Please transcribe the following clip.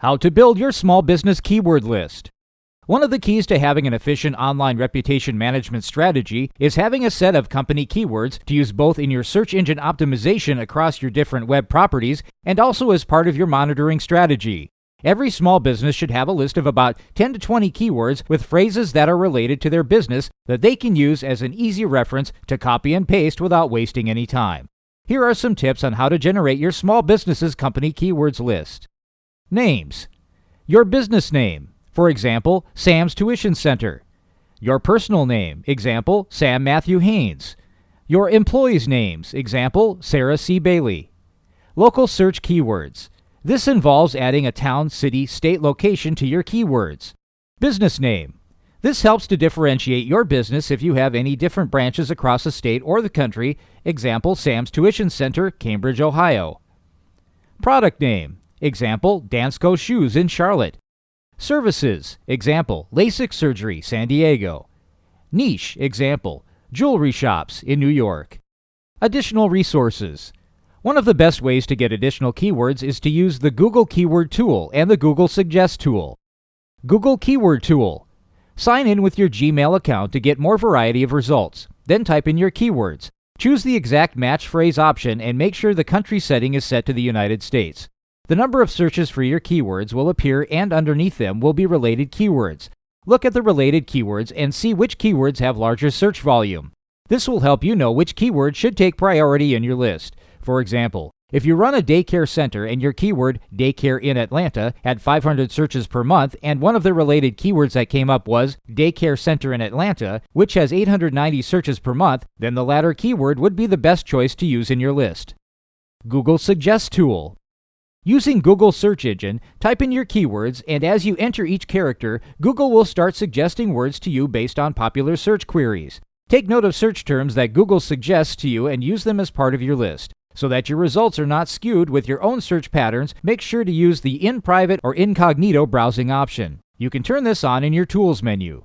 How to build your small business keyword list. One of the keys to having an efficient online reputation management strategy is having a set of company keywords to use both in your search engine optimization across your different web properties and also as part of your monitoring strategy. Every small business should have a list of about 10 to 20 keywords with phrases that are related to their business that they can use as an easy reference to copy and paste without wasting any time. Here are some tips on how to generate your small business's company keywords list. Names. Your business name. For example, Sam's Tuition Center. Your personal name. Example, Sam Matthew Haynes. Your employees' names. Example, Sarah C. Bailey. Local search keywords. This involves adding a town, city, state location to your keywords. Business name. This helps to differentiate your business if you have any different branches across the state or the country. Example, Sam's Tuition Center, Cambridge, Ohio. Product name. Example, Dansko Shoes in Charlotte. Services. Example, LASIK Surgery, San Diego. Niche. Example, jewelry shops in New York. Additional resources. One of the best ways to get additional keywords is to use the Google Keyword Tool and the Google Suggest tool. Google Keyword Tool. Sign in with your Gmail account to get more variety of results. Then type in your keywords. Choose the exact match phrase option and make sure the country setting is set to the United States. The number of searches for your keywords will appear and underneath them will be related keywords. Look at the related keywords and see which keywords have larger search volume. This will help you know which keywords should take priority in your list. For example, if you run a daycare center and your keyword daycare in Atlanta had 500 searches per month and one of the related keywords that came up was daycare center in Atlanta, which has 890 searches per month, then the latter keyword would be the best choice to use in your list. Google Suggest tool. Using Google search engine, type in your keywords, and as you enter each character, Google will start suggesting words to you based on popular search queries. Take note of search terms that Google suggests to you and use them as part of your list. So that your results are not skewed with your own search patterns, make sure to use the in private or incognito browsing option. You can turn this on in your Tools menu.